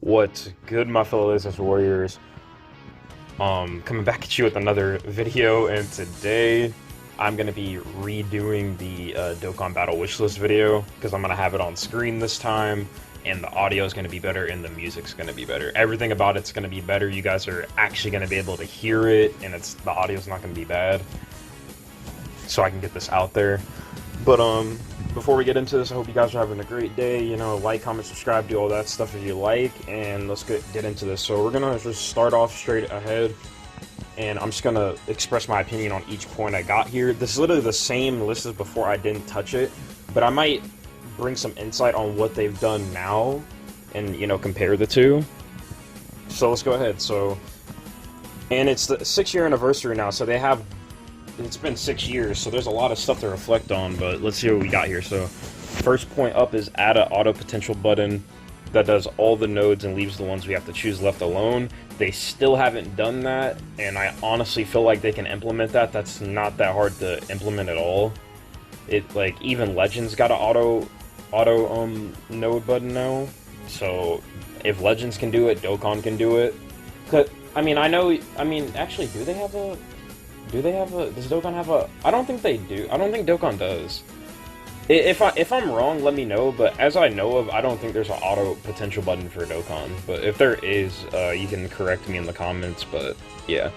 What's good, my fellow Latex Warriors? Coming back at you with another video, and today I'm gonna be redoing the Dokkan Battle Wishlist video because I'm gonna have it on screen this time, and the audio is gonna be better, and the music's gonna be better. Everything about it's gonna be better. You guys are actually gonna be able to hear it, and the audio's not gonna be bad. So I can get this out there. But before we get into this, I hope you guys are having a great day. You know, like, comment, subscribe, do all that stuff if you like, and let's get into this. So we're gonna just start off straight ahead, and I'm just gonna express my opinion on each point I got here. This is literally the same list as before. I didn't touch it, but I might bring some insight on what they've done now, and you know, compare the two. So let's go ahead. So, and it's the 6-year anniversary now, so they have. It's been 6 years, so there's a lot of stuff to reflect on, but let's see what we got here. So, first point up is add an auto potential button that does all the nodes and leaves the ones we have to choose left alone. They still haven't done that, and I honestly feel like they can implement that. That's not that hard to implement at all. Like, even Legends got an auto node button now, so if Legends can do it, Dokkan can do it. Actually, do they have a... Does Dokkan have a... I don't think they do. I don't think Dokkan does. If I'm wrong, let me know, but as I know of, I don't think there's an auto potential button for Dokkan. But if there is, you can correct me in the comments, but yeah.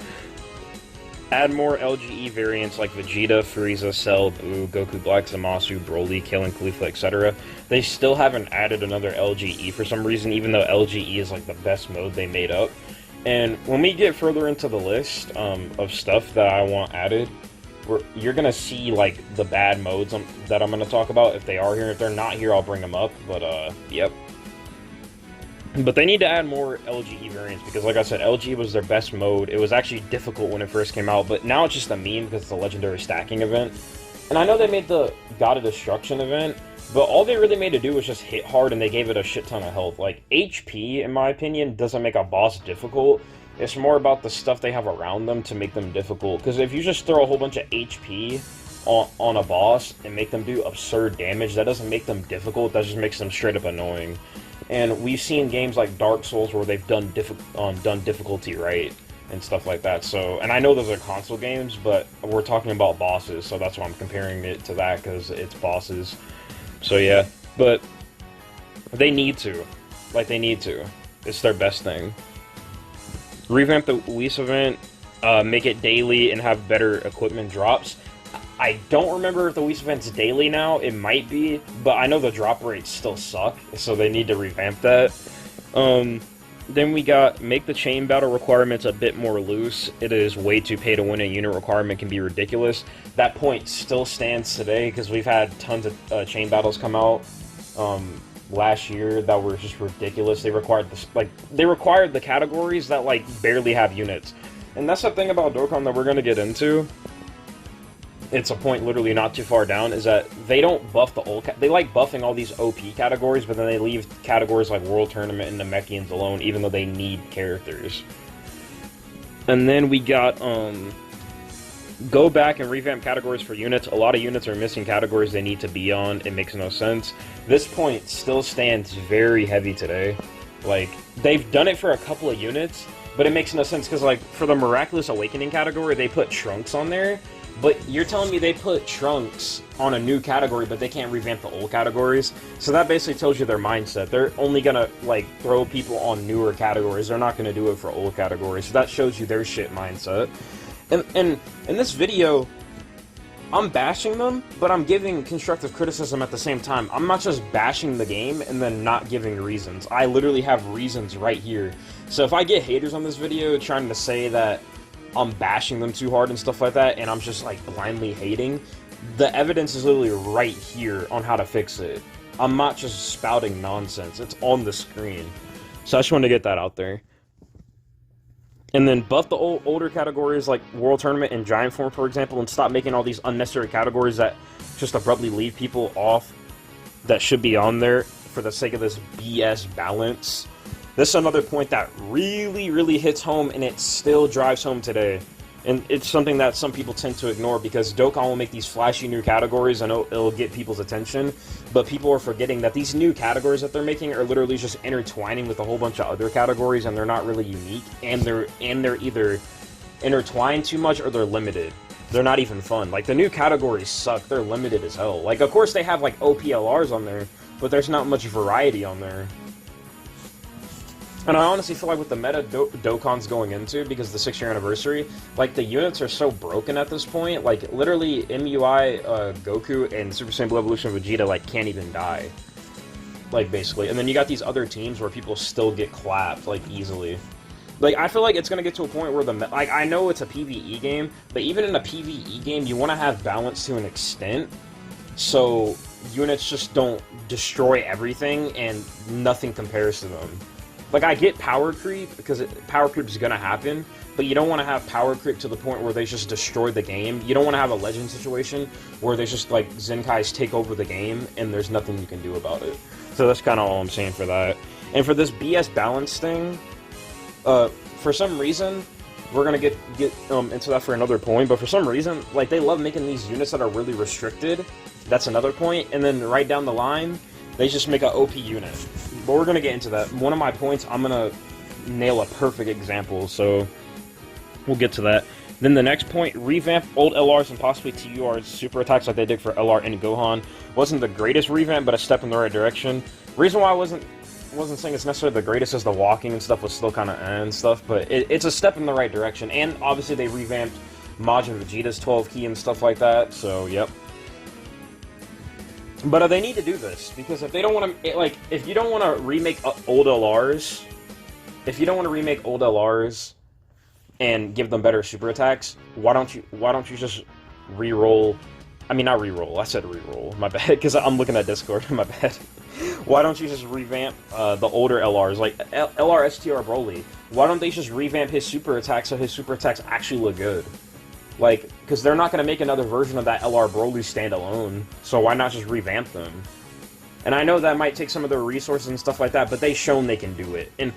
Add more LGE variants like Vegeta, Frieza, Cell, Buu, Goku Black, Zamasu, Broly, Kale, Khalifa, etc. They still haven't added another LGE for some reason, even though LGE is like the best mode they made up. And when we get further into the list of stuff that I want added, you're going to see, like, the bad modes that I'm going to talk about if they are here. If they're not here, I'll bring them up, but, yep. But they need to add more LGE variants, because, like I said, LGE was their best mode. It was actually difficult when it first came out, but now it's just a meme because it's a legendary stacking event. And I know they made the God of Destruction event, but all they really made to do was just hit hard, and they gave it a shit ton of health. Like, HP, in my opinion, doesn't make a boss difficult. It's more about the stuff they have around them to make them difficult. Because if you just throw a whole bunch of HP on a boss and make them do absurd damage, that doesn't make them difficult, that just makes them straight up annoying. And we've seen games like Dark Souls where they've done difficulty right and stuff like that. So, and I know those are console games, but we're talking about bosses, so that's why I'm comparing it to that, because it's bosses. So yeah, but they need to. Like, they need to. It's their best thing. Revamp the Whis event, make it daily, and have better equipment drops. I don't remember if the Whis event's daily now. It might be, but I know the drop rates still suck, so they need to revamp that. Then we got make the chain battle requirements a bit more loose. It is way too pay to win. A unit requirement can be ridiculous. That point still stands today because we've had tons of chain battles come out last year that were just ridiculous. They required the categories that like barely have units, and that's the thing about Dokkan that we're gonna get into. It's a point literally not too far down, is that they don't buff the old... They like buffing all these OP categories, but then they leave categories like World Tournament and Namekians alone, even though they need characters. And then we got, go back and revamp categories for units. A lot of units are missing categories they need to be on. It makes no sense. This point still stands very heavy today. Like, they've done it for a couple of units, but it makes no sense, because, like, for the Miraculous Awakening category, they put Trunks on there. But you're telling me they put Trunks on a new category, but they can't revamp the old categories? So that basically tells you their mindset. They're only gonna, like, throw people on newer categories. They're not gonna do it for old categories. So that shows you their shit mindset. And in this video, I'm bashing them, but I'm giving constructive criticism at the same time. I'm not just bashing the game and then not giving reasons. I literally have reasons right here. So if I get haters on this video trying to say that I'm bashing them too hard and stuff like that, and I'm just, like, blindly hating, the evidence is literally right here on how to fix it. I'm not just spouting nonsense. It's on the screen. So I just wanted to get that out there. And then buff the older categories like World Tournament and Giant Form, for example, and stop making all these unnecessary categories that just abruptly leave people off that should be on there for the sake of this BS balance. This is another point that really, really hits home, and it still drives home today. And it's something that some people tend to ignore because Dokkan will make these flashy new categories and it'll get people's attention, but people are forgetting that these new categories that they're making are literally just intertwining with a whole bunch of other categories, and they're not really unique, and they're either intertwined too much or they're limited. They're not even fun. Like, the new categories suck. They're limited as hell. Like, of course they have, like, OPLRs on there, but there's not much variety on there. And I honestly feel like with the meta Dokkan's going into, because of the 6-year anniversary, like, the units are so broken at this point. Like, literally, MUI, Goku, and Super Saiyan Blue Evolution Vegeta, like, can't even die. Like, basically. And then you got these other teams where people still get clapped, like, easily. Like, I feel like it's going to get to a point where like, I know it's a PvE game, but even in a PvE game, you want to have balance to an extent, so units just don't destroy everything and nothing compares to them. Like, I get power creep, because power creep is going to happen, but you don't want to have power creep to the point where they just destroy the game. You don't want to have a legend situation where there's just, like, Zenkais take over the game and there's nothing you can do about it. So that's kind of all I'm saying for that. And for this BS balance thing, for some reason, we're gonna get into that for another point, but for some reason, like, they love making these units that are really restricted. That's another point. And then right down the line, they just make an OP unit. But we're gonna get into that. One of my points, I'm gonna nail a perfect example, so we'll get to that. Then the next point, revamp old LRs and possibly TURs super attacks like they did for LR and Gohan. Wasn't the greatest revamp, but a step in the right direction. Reason why I wasn't saying it's necessarily the greatest, as the walking and stuff was still kind of and stuff, but it's a step in the right direction. And obviously they revamped Majin Vegeta's 12 key and stuff like that, so yep. But they need to do this, because if they don't want to, like, if you don't want to remake old LRs, and give them better super attacks, why don't you just re-roll? I mean, not re-roll. I said re-roll. My bad, because I'm looking at Discord. My bad. Why don't you just revamp the older LRs, like LR STR Broly? Why don't they just revamp his super attacks so his super attacks actually look good? Like, because they're not going to make another version of that LR Broly standalone, so why not just revamp them? And I know that might take some of their resources and stuff like that, but they've shown they can do it. And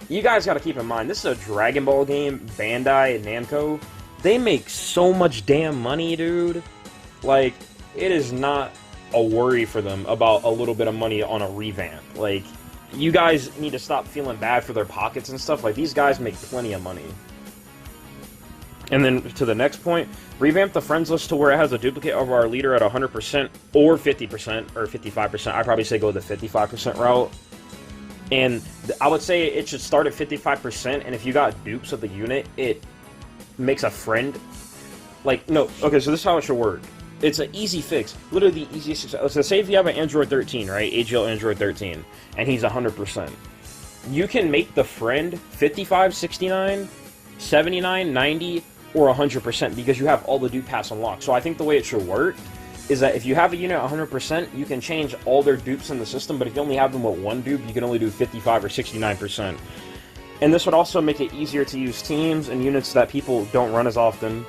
you guys got to keep in mind, this is a Dragon Ball game. Bandai and Namco, they make so much damn money, dude. Like, it is not a worry for them about a little bit of money on a revamp. Like, you guys need to stop feeling bad for their pockets and stuff. Like, these guys make plenty of money. And then to the next point, revamp the friends list to where it has a duplicate of our leader at 100% or 50% or 55%. I'd probably say go the 55% route. And I would say it should start at 55%, and if you got dupes of the unit, it makes a friend. Like, no, okay, so this is how it should work. It's an easy fix. Literally the easiest. So say if you have an Android 13, right? AGL Android 13, and he's 100%. You can make the friend 55, 69, 79, 90, or 100% because you have all the dupe paths unlocked. So I think the way it should work is that if you have a unit 100%, you can change all their dupes in the system, but if you only have them with one dupe, you can only do 55 or 69%. And this would also make it easier to use teams and units that people don't run as often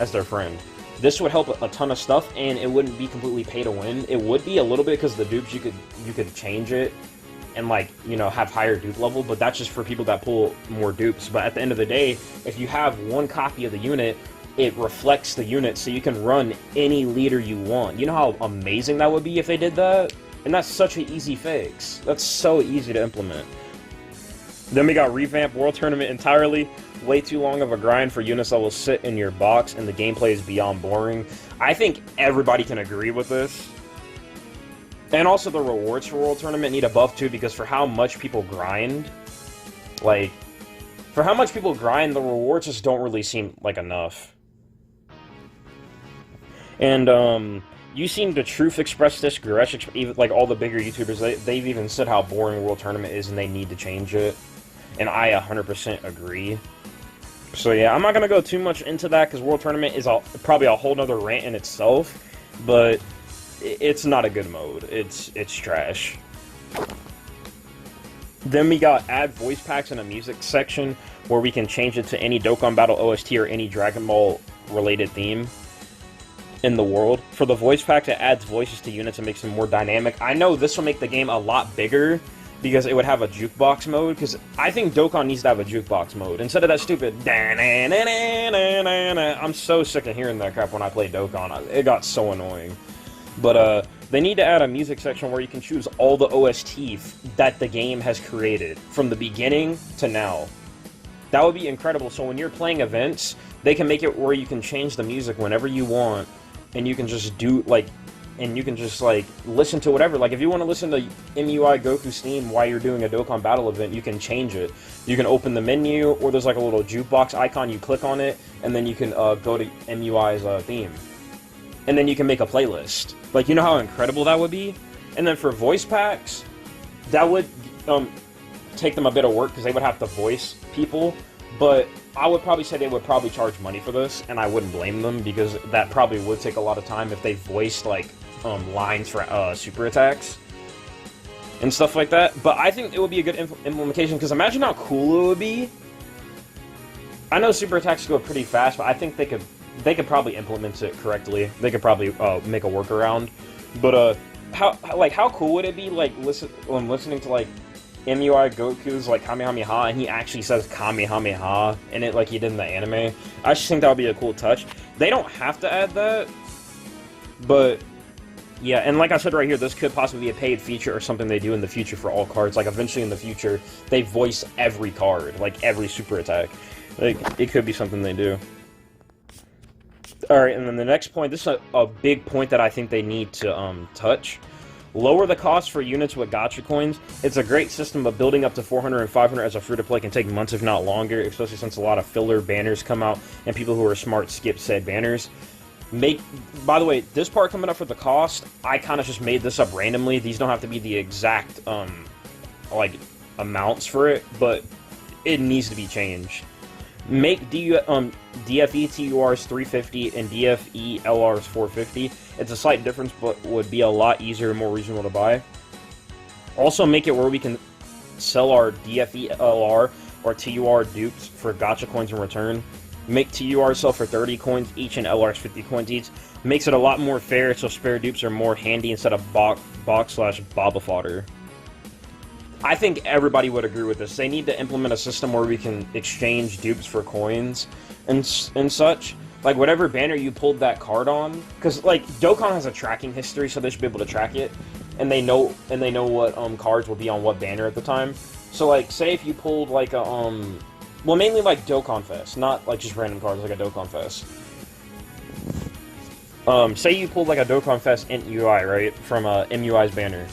as their friend. This would help a ton of stuff, and it wouldn't be completely pay to win. It would be a little bit because the dupes, you could change it and, like, you know, have higher dupe level, but that's just for people that pull more dupes. But at the end of the day, if you have one copy of the unit, it reflects the unit, so you can run any leader you want. You know how amazing that would be if they did that? And that's such an easy fix. That's so easy to implement. Then we got revamp World Tournament entirely. Way too long of a grind for units that will sit in your box, and the gameplay is beyond boring. I think everybody can agree with this. And also the rewards for World Tournament need a buff too, because for how much people grind, like, for how much people grind, the rewards just don't really seem like enough. And, you seen the Truth express this, Gresh, even, like, all the bigger YouTubers, they've even said how boring World Tournament is and they need to change it. And I 100% agree. So yeah, I'm not going to go too much into that because World Tournament is probably a whole nother rant in itself, but it's not a good mode. It's trash. Then we got add voice packs in a music section where we can change it to any Dokkan Battle OST or any Dragon Ball related theme in the world. For the voice pack, it adds voices to units and makes them more dynamic. I know this will make the game a lot bigger because it would have a jukebox mode, because I think Dokkan needs to have a jukebox mode, instead of that stupid I'm so sick of hearing that crap when I play Dokkan. It got so annoying. But, they need to add a music section where you can choose all the OSTs that the game has created, from the beginning to now. That would be incredible, so when you're playing events, they can make it where you can change the music whenever you want, and you can just do, like, listen to whatever. Like, if you want to listen to MUI Goku's theme while you're doing a Dokkan Battle event, you can change it. You can open the menu, or there's like a little jukebox icon, you click on it, and then you can go to MUI's theme. And then you can make a playlist. Like, you know how incredible that would be? And then for voice packs, that would take them a bit of work, because they would have to voice people, but I would probably say they would probably charge money for this, and I wouldn't blame them, because that probably would take a lot of time if they voiced, like, lines for super attacks and stuff like that. But I think it would be a good implementation, because imagine how cool it would be. I know super attacks go pretty fast, but I think they could probably implement it correctly. They could probably make a workaround. But how cool would it be, like, listening to, like, MUI Goku's, like, Kamehameha, and he actually says Kamehameha in it like he did in the anime? I just think that would be a cool touch. They don't have to add that, but yeah, and like I said right here, this could possibly be a paid feature or something they do in the future for all cards. Like, eventually in the future, they voice every card, like, every super attack. Like, it could be something they do. Alright, and then the next point, this is a big point that I think they need to touch. Lower the cost for units with gacha coins. It's a great system, but building up to 400 and 500 as a free-to-play can take months, if not longer, especially since a lot of filler banners come out, and people who are smart skip said banners. By the way, this part coming up for the cost, I kind of just made this up randomly. These don't have to be the exact, like, amounts for it, but it needs to be changed. Make DFE TURs 350 and DFE LRs 450. It's a slight difference, but would be a lot easier and more reasonable to buy. Also, make it where we can sell our DFE LR or TUR dupes for gacha coins in return. Make TUR sell for 30 coins each and LRs 50 coins each. Makes it a lot more fair, so spare dupes are more handy instead of box/baba fodder. I think everybody would agree with this. They need to implement a system where we can exchange dupes for coins and such. Like, whatever banner you pulled that card on, because, like, Dokkan has a tracking history, so they should be able to track it, and they know what cards will be on what banner at the time. So, like, say if you pulled, like, a, well, mainly, like, Dokkan Fest, not, like, just random cards, like a Dokkan Fest. Say you pulled, like, a Dokkan Fest Int UI, right, from MUI's banner,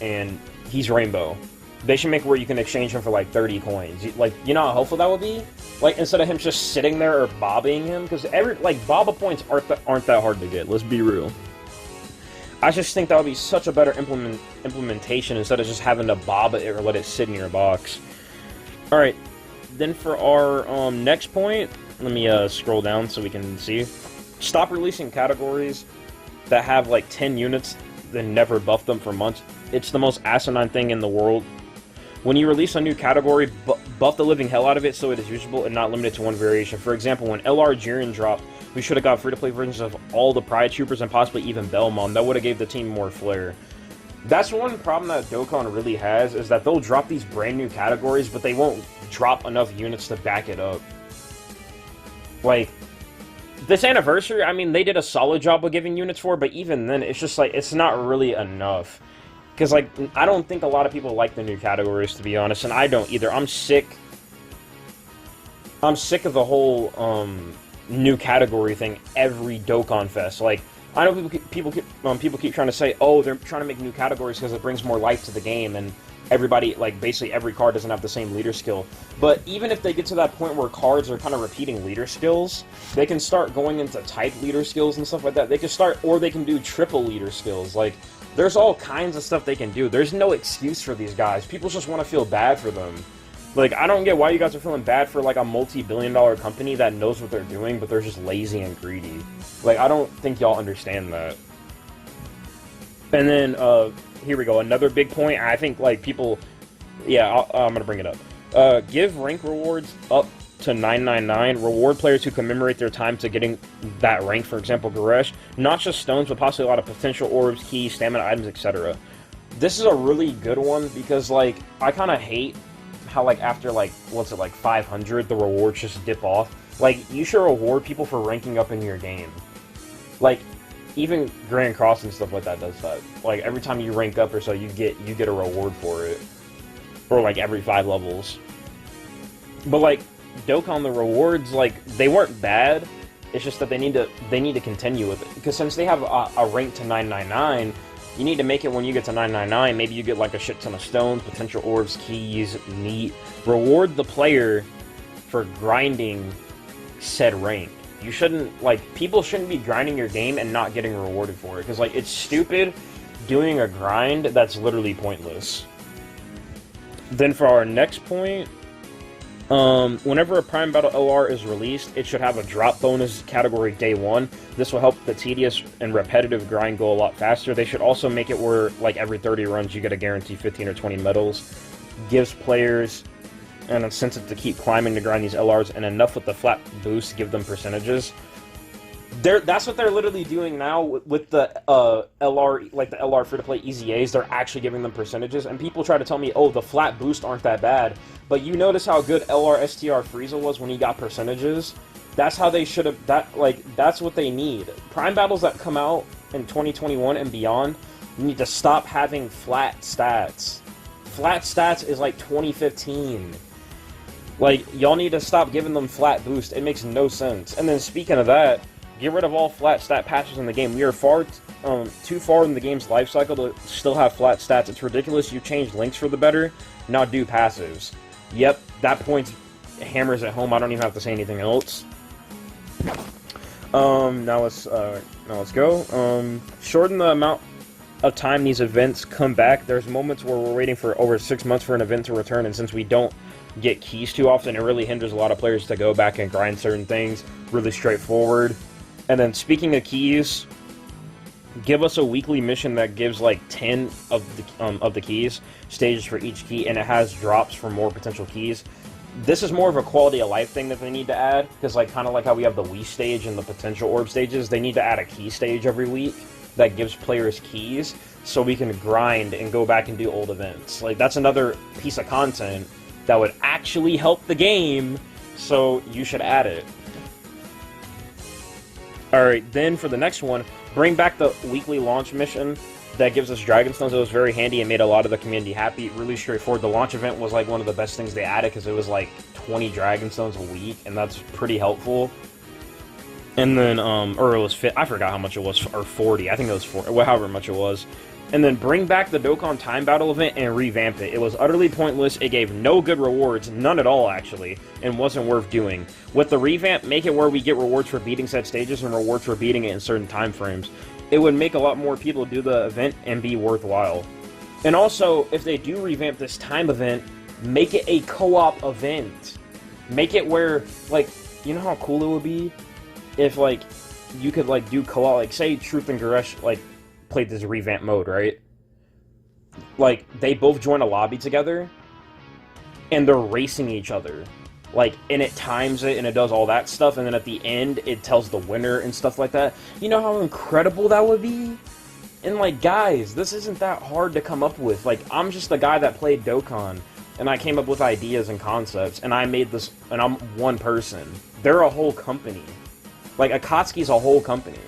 and he's Rainbow. They should make where you can exchange him for, like, 30 coins. Like, you know how helpful that would be? Like, instead of him just sitting there or bobbing him, because Baba points aren't that hard to get, let's be real. I just think that would be such a better implementation instead of just having to bob it or let it sit in your box. Alright, then for our next point, let me scroll down so we can see. Stop releasing categories that have, like, 10 units, then never buff them for months. It's the most asinine thing in the world. When you release a new category, buff the living hell out of it so it is usable and not limited to one variation. For example, when LR Jiren dropped, we should have got free-to-play versions of all the Pride Troopers and possibly even Belmont. That would have gave the team more flair. That's one problem that Dokkan really has, is that they'll drop these brand new categories, but they won't drop enough units to back it up. Like, this anniversary, I mean, they did a solid job of giving units for it, but even then, it's just like, it's not really enough. Because, like, I don't think a lot of people like the new categories, to be honest, and I don't either. I'm sick of the whole, new category thing every Dokkan Fest. Like, I know people keep trying to say, oh, they're trying to make new categories because it brings more life to the game, and everybody, like, basically every card doesn't have the same leader skill. But even if they get to that point where cards are kind of repeating leader skills, they can start going into type leader skills and stuff like that. They can start, or they can do triple leader skills. Like, there's all kinds of stuff they can do. There's no excuse for these guys. People just want to feel bad for them. Like, I don't get why you guys are feeling bad for, like, a multi-billion-dollar company that knows what they're doing, but they're just lazy and greedy. Like, I don't think y'all understand that. And then, here we go. Another big point. I think, like, people... Yeah, I'm gonna bring it up. Give rank rewards up to 999. Reward players who commemorate their time to getting that rank. For example, Goresh. Not just stones, but possibly a lot of potential orbs, keys, stamina items, etc. this is a really good one because, like, I kind of hate how, like, after, like, what's it, like, 500, the rewards just dip off. Like, you should reward people for ranking up in your game. Like, even Grand Cross and stuff like that does that. Like, every time you rank up or so, you get a reward for it. Or, like, every 5 levels. But, like, Dokkan, the rewards, like, they weren't bad. It's just that they need to continue with it. Because since they have a rank to 999, you need to make it when you get to 999, maybe you get, like, a shit ton of stones, potential orbs, keys, meat. Reward the player for grinding said rank. You shouldn't, like, people shouldn't be grinding your game and not getting rewarded for it. Because, like, it's stupid doing a grind that's literally pointless. Then for our next point, whenever a Prime Battle LR is released, it should have a drop bonus category day 1. This will help the tedious and repetitive grind go a lot faster. They should also make it where, like, every 30 runs you get a guaranteed 15 or 20 medals. Gives players an incentive to keep climbing to grind these LRs, and enough with the flat boost to give them percentages. That's what they're literally doing now with the LR, like the LR free-to-play EZAs. They're actually giving them percentages, and people try to tell me, oh, the flat boost aren't that bad. But you notice how good LR STR Frieza was when he got percentages? That's how they should have, that's what they need. Prime battles that come out in 2021 and beyond need to stop having flat stats. Flat stats is like 2015. Like, y'all need to stop giving them flat boost. It makes no sense. And then speaking of that, get rid of all flat stat patches in the game. We are too far in the game's life cycle to still have flat stats. It's ridiculous. You changed links for the better. Now do passives. Yep, that point hammers at home. I don't even have to say anything else. Now let's go. Shorten the amount of time these events come back. There's moments where we're waiting for over 6 months for an event to return, and since we don't get keys too often, it really hinders a lot of players to go back and grind certain things. Really straightforward. And then speaking of keys, give us a weekly mission that gives like 10 of the keys, stages for each key, and it has drops for more potential keys. This is more of a quality of life thing that they need to add, because like kind of like how we have the Wii stage and the potential orb stages, they need to add a key stage every week that gives players keys so we can grind and go back and do old events. Like, that's another piece of content that would actually help the game, so you should add it. Alright, then for the next one, bring back the weekly launch mission that gives us Dragon Stones. It was very handy and made a lot of the community happy. Really straightforward. The launch event was like one of the best things they added because it was like 20 Dragon Stones a week, and that's pretty helpful. And then, or it was, I forgot how much it was, or 40. I think it was 40, however much it was. And then bring back the Dokkan Time Battle event and revamp it. It was utterly pointless, it gave no good rewards, none at all actually, and wasn't worth doing. With the revamp, make it where we get rewards for beating set stages and rewards for beating it in certain time frames. It would make a lot more people do the event and be worthwhile. And also, if they do revamp this time event, make it a co-op event. Make it where, like, you know how cool it would be if, like, you could, like, do co-op, like, say Truth and Goresh, like, played this revamp mode, right? Like, they both join a lobby together, and they're racing each other. Like, and it times it, and it does all that stuff, and then at the end, it tells the winner and stuff like that. You know how incredible that would be? And, like, guys, this isn't that hard to come up with. Like, I'm just the guy that played Dokkan, and I came up with ideas and concepts, and I made this, and I'm one person. They're a whole company. Like, Akatsuki's a whole company.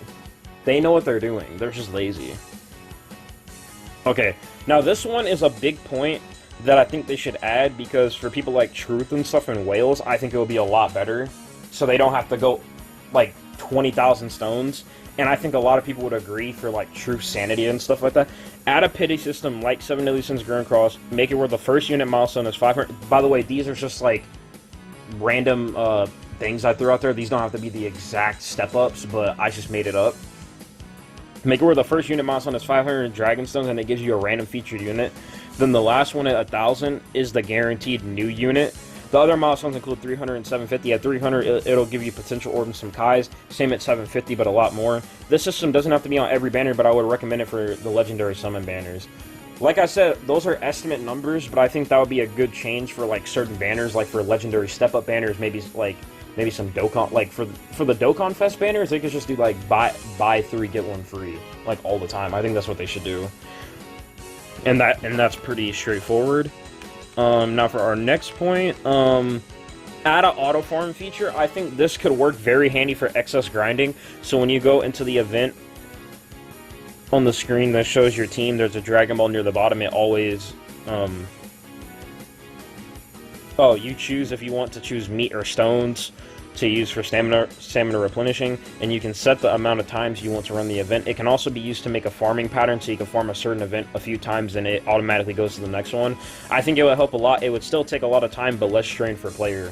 They know what they're doing. They're just lazy. Okay, now this one is a big point that I think they should add, because for people like Truth and stuff in Wales, I think it would be a lot better. So they don't have to go, like, 20,000 stones. And I think a lot of people would agree for, like, Truth Sanity and stuff like that. Add a pity system like 7 Deadly Sins Grand Cross. Make it where the first unit milestone is 500. By the way, these are just, like, random things I threw out there. These don't have to be the exact step-ups, but I just made it up. Make it where the first unit milestone is 500 Dragon Stones, and it gives you a random featured unit. Then the last one at 1,000 is the guaranteed new unit. The other milestones include 300 and 750. At 300, it'll give you potential orbs and some Kais. Same at 750, but a lot more. This system doesn't have to be on every banner, but I would recommend it for the legendary summon banners. Like I said, those are estimate numbers, but I think that would be a good change for, like, certain banners, like for legendary step-up banners, maybe some Dokkan, like, for the Dokkan Fest banners, they could just do, like, buy 3, get 1 free, like, all the time. I think that's what they should do. and that's pretty straightforward. Now for our next point, add an auto farm feature. I think this could work very handy for excess grinding. So when you go into the event on the screen that shows your team, there's a Dragon Ball near the bottom. It always, oh, you choose if you want to choose meat or stones to use for stamina replenishing, and you can set the amount of times you want to run the event. It can also be used to make a farming pattern, so you can farm a certain event a few times and it automatically goes to the next one. I think it would help a lot. It would still take a lot of time, but less strain for player.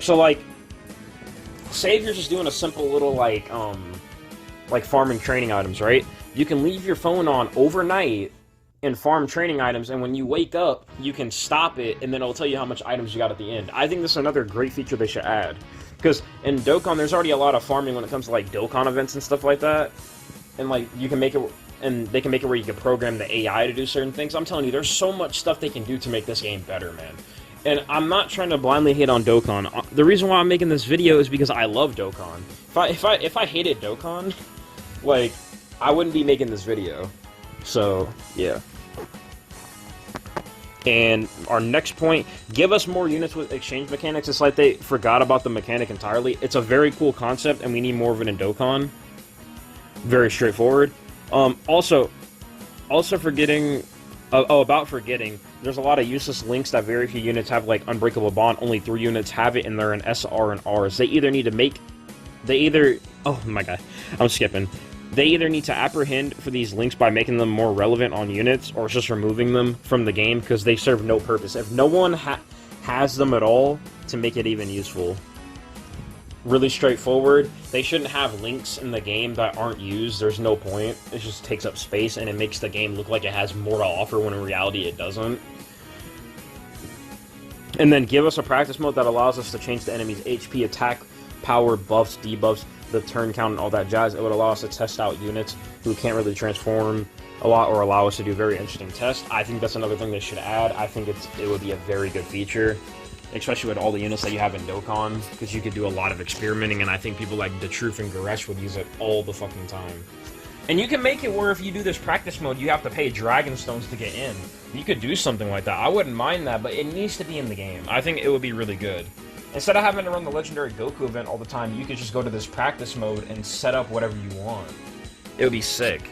So, like, say if you're just doing a simple little, like farming training items, right? You can leave your phone on overnight and farm training items, and when you wake up, you can stop it, and then it'll tell you how much items you got at the end. I think this is another great feature they should add. Because in Dokkan, there's already a lot of farming when it comes to, like, Dokkan events and stuff like that. And, like, you can make it, and they can make it where you can program the AI to do certain things. I'm telling you, there's so much stuff they can do to make this game better, man. And I'm not trying to blindly hate on Dokkan. The reason why I'm making this video is because I love Dokkan. If I hated Dokkan, like, I wouldn't be making this video. So, yeah. And our next point, give us more units with exchange mechanics. It's like they forgot about the mechanic entirely. It's a very cool concept, and we need more of it in Dokkan. Very straightforward. Also forgetting... about forgetting, there's a lot of useless links that very few units have, like Unbreakable Bond. Only 3 units have it, and they're in SR and Rs. Oh my god, I'm skipping. They either need to apprehend for these links by making them more relevant on units, or just removing them from the game, because they serve no purpose. If no one has them at all, to make it even useful. Really straightforward. They shouldn't have links in the game that aren't used. There's no point. It just takes up space, and it makes the game look like it has more to offer when in reality it doesn't. And then give us a practice mode that allows us to change the enemy's HP, attack, power, buffs, debuffs, the turn count, and all that jazz. It would allow us to test out units who can't really transform a lot, or allow us to do very interesting tests. I think that's another thing they should add. I think it would be a very good feature, especially with all the units that you have in Dokkan, because you could do a lot of experimenting, and I think people like the Truth and Goresh would use it all the fucking time. And you can make it where if you do this practice mode, you have to pay Dragon Stones to get in. You could do something like that. I wouldn't mind that, but it needs to be in the game. I think it would be really good. Instead of having to run the Legendary Goku event all the time, you could just go to this practice mode and set up whatever you want. It would be sick.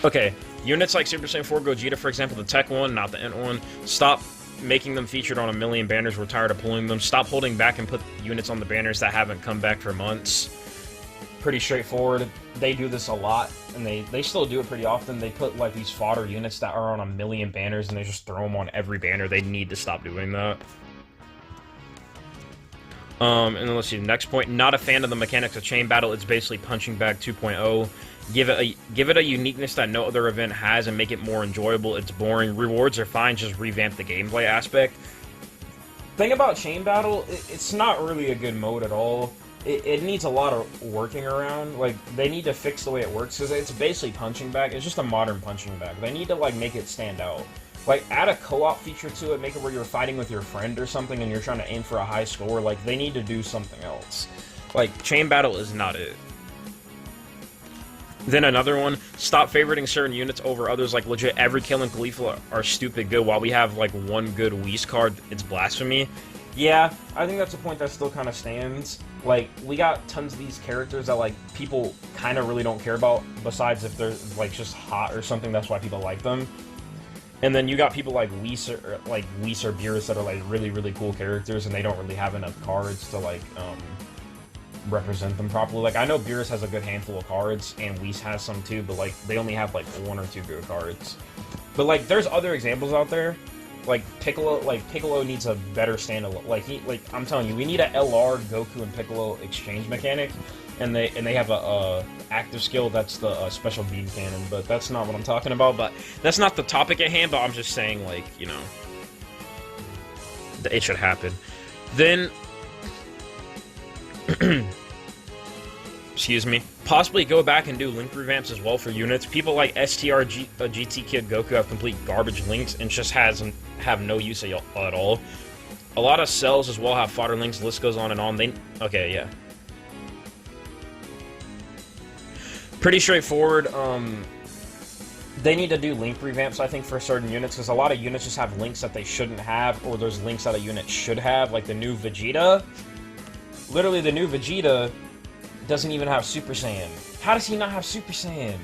Okay, units like Super Saiyan 4 Gogeta, for example, the Tech one, not the Int one, stop making them featured on a million banners. We're tired of pulling them. Stop holding back and put units on the banners that haven't come back for months. Pretty straightforward. They do this a lot, and they still do it pretty often. They put, like, these fodder units that are on a million banners, and they just throw them on every banner. They need to stop doing that. And then let's see, the next point. Not a fan of the mechanics of Chain Battle. It's basically Punching Bag 2.0. Give it a uniqueness that no other event has and make it more enjoyable. It's boring. Rewards are fine, just revamp the gameplay aspect. Thing about Chain Battle, it's not really a good mode at all. It needs a lot of working around. Like, they need to fix the way it works, because it's basically Punching Bag. It's just a modern Punching Bag. They need to, like, make it stand out. Like, add a co-op feature to it, make it where you're fighting with your friend or something and you're trying to aim for a high score. Like, they need to do something else. Like, Chain Battle is not it. Then another one, stop favoriting certain units over others. Like, legit, every Kill and Khalifa are stupid good, while we have, like, one good Whis card. It's blasphemy. Yeah, I think that's a point that still kind of stands. Like, we got tons of these characters that, like, people kind of really don't care about, besides if they're, like, just hot or something. That's why people like them. And then you got people like Whis or Beerus that are, like, really, really cool characters, and they don't really have enough cards to, like, represent them properly. Like, I know Beerus has a good handful of cards, and Whis has some too, but, like, they only have, like, 1 or 2 good cards. But, like, there's other examples out there. Like, Piccolo needs a better standalone. Like, I'm telling you, we need a LR, Goku, and Piccolo exchange mechanic, and they have a active skill that's the special beam cannon, but that's not what I'm talking about. But that's not the topic at hand, but I'm just saying, like, you know, it should happen. Then excuse me, possibly go back and do link revamps as well for units. People like GT Kid Goku have complete garbage links and just have no use at all. A lot of cells as well have fodder links. List goes on and on. Okay, yeah. Pretty straightforward. They need to do link revamps, I think, for certain units, because a lot of units just have links that they shouldn't have, or there's links that a unit should have, like the new Vegeta. Literally, the new Vegeta doesn't even have Super Saiyan. How does he not have Super Saiyan?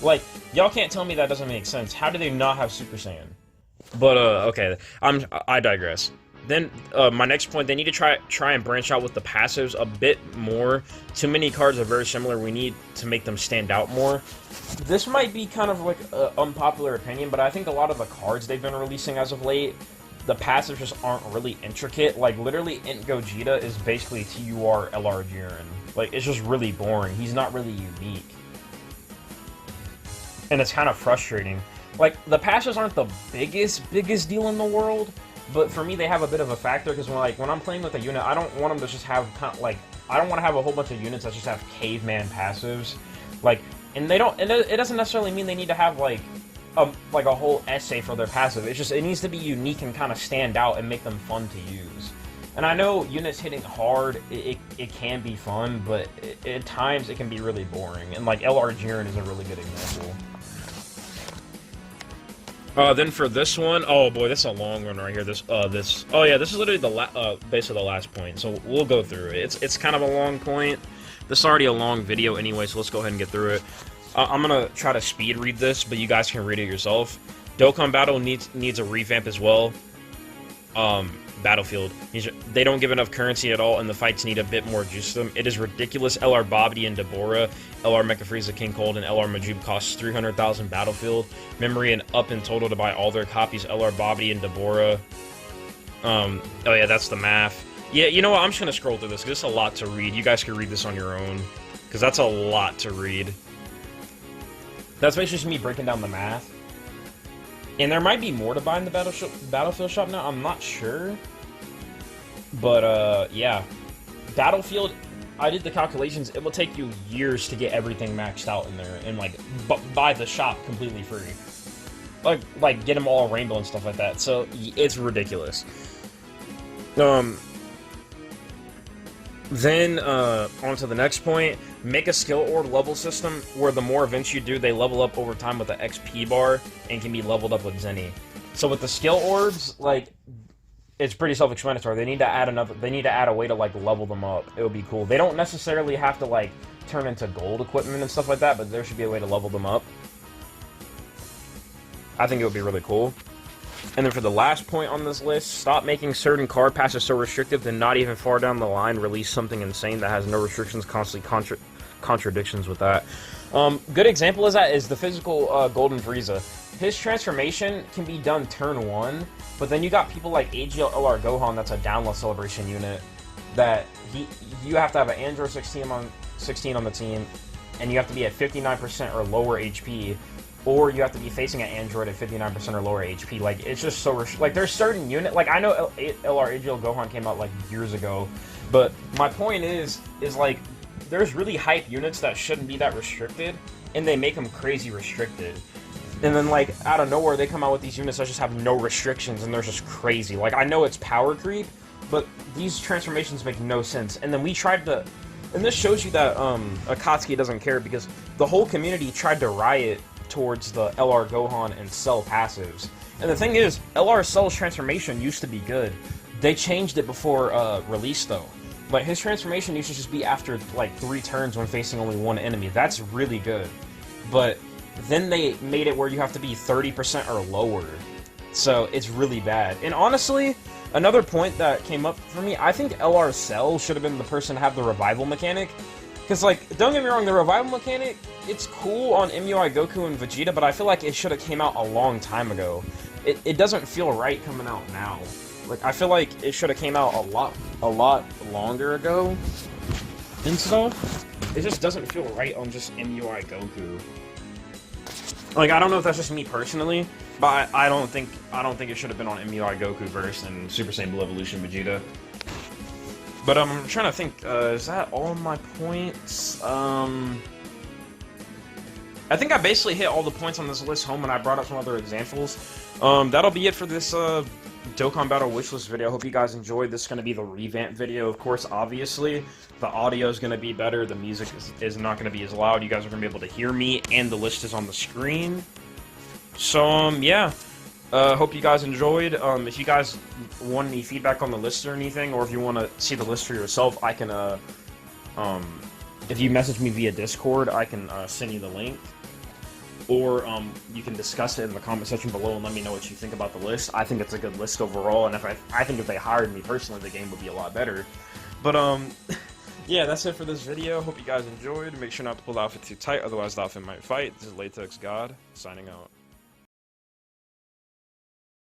Like, y'all can't tell me that doesn't make sense. How do they not have Super Saiyan? But, okay, I digress. Then, my next point, they need to try and branch out with the passives a bit more. Too many cards are very similar. We need to make them stand out more. This might be kind of like an unpopular opinion, but I think a lot of the cards they've been releasing as of late, the passives just aren't really intricate. Like, literally, Int Gogeta is basically TUR LR Jiren. Like, it's just really boring. He's not really unique. And it's kind of frustrating. Like, the passives aren't the biggest deal in the world, but for me, they have a bit of a factor, because when I'm playing with a unit, I don't want them to just have, I don't want to have a whole bunch of units that just have caveman passives. Like, and it doesn't necessarily mean they need to have, like a whole essay for their passive. It's just, it needs to be unique and kind of stand out and make them fun to use. And I know units hitting hard, it can be fun, but at times it can be really boring. And, like, LR Jiren is a really good example. Then for this one, oh boy, this is a long one right here. Oh yeah, this is literally basically the last point. So we'll go through it. It's kind of a long point. This is already a long video anyway, so let's go ahead and get through it. I'm gonna try to speed read this, but you guys can read it yourself. Dokkan Battle needs a revamp as well. Battlefield. They don't give enough currency at all, and the fights need a bit more juice to them. It is ridiculous. LR Babidi and Deborah, LR Mecha Frieza King Cold, and LR Majub costs 300,000 Battlefield. Memory and up in total to buy all their copies. LR Babidi and Deborah. Oh yeah, that's the math. Yeah, you know what? I'm just gonna scroll through this, because it's a lot to read. You guys can read this on your own, because that's a lot to read. That's basically just me breaking down the math. And there might be more to buy in the Battlefield shop now, I'm not sure. But, yeah. Battlefield, I did the calculations, it will take you years to get everything maxed out in there, and, like, buy the shop completely free. Like, get them all rainbow and stuff like that, so it's ridiculous. Then, on to the next point, make a skill orb level system where the more events you do, they level up over time with the XP bar and can be leveled up with Zenny. So with the skill orbs, like, it's pretty self-explanatory. They need to add a way to, like, level them up. It would be cool. They don't necessarily have to, like, turn into gold equipment and stuff like that, but there should be a way to level them up. I think it would be really cool. And then for the last point on this list, stop making certain card passes so restrictive that not even far down the line release something insane that has no restrictions, constantly contradictions with that. Good example is the physical Golden Frieza. His transformation can be done turn 1, but then you got people like AGL LR Gohan, that's a download celebration unit, that you have to have an Android 16 on the team, and you have to be at 59% or lower HP, or you have to be facing an Android at 59% or lower HP. Like, it's just so... Like, there's certain unit... Like, I know LR AGL Gohan came out, like, years ago, but my point is, like, there's really hype units that shouldn't be that restricted, and they make them crazy restricted. And then, like, out of nowhere, they come out with these units that just have no restrictions, and they're just crazy. Like, I know it's power creep, but these transformations make no sense. And then we tried to... And this shows you that Akatsuki doesn't care, because the whole community tried to riot towards the LR Gohan and Cell passives. And the thing is, LR Cell's transformation used to be good. They changed it before release, though. Like, his transformation used to just be after, like, 3 turns when facing only one enemy. That's really good. But then they made it where you have to be 30% or lower. So, it's really bad. And honestly, another point that came up for me, I think LR Cell should have been the person to have the revival mechanic. Because, like, don't get me wrong, the revival mechanic, it's cool on MUI Goku and Vegeta, but I feel like it should have came out a long time ago. It doesn't feel right coming out now. Like, I feel like it should have came out a lot longer ago and stuff. It just doesn't feel right on just MUI Goku. Like, I don't know if that's just me personally, but I don't think it should have been on MUI Goku versus and Super Saiyan Blue Evolution Vegeta. But I'm trying to think, is that all my points? I think I basically hit all the points on this list home, and I brought up some other examples. That'll be it for this Dokkan Battle Wishlist video. I hope you guys enjoyed. This is going to be the revamp video. Of course, obviously, the audio is going to be better. The music is not going to be as loud. You guys are going to be able to hear me, and the list is on the screen. So, yeah. Hope you guys enjoyed. If you guys want any feedback on the list or anything, or if you want to see the list for yourself, I can, if you message me via Discord, I can send you the link. Or you can discuss it in the comment section below and let me know what you think about the list. I think it's a good list overall, and I think if they hired me personally, the game would be a lot better. But yeah, that's it for this video. Hope you guys enjoyed. Make sure not to pull the outfit too tight, otherwise the outfit might fight. This is Latex God, signing out.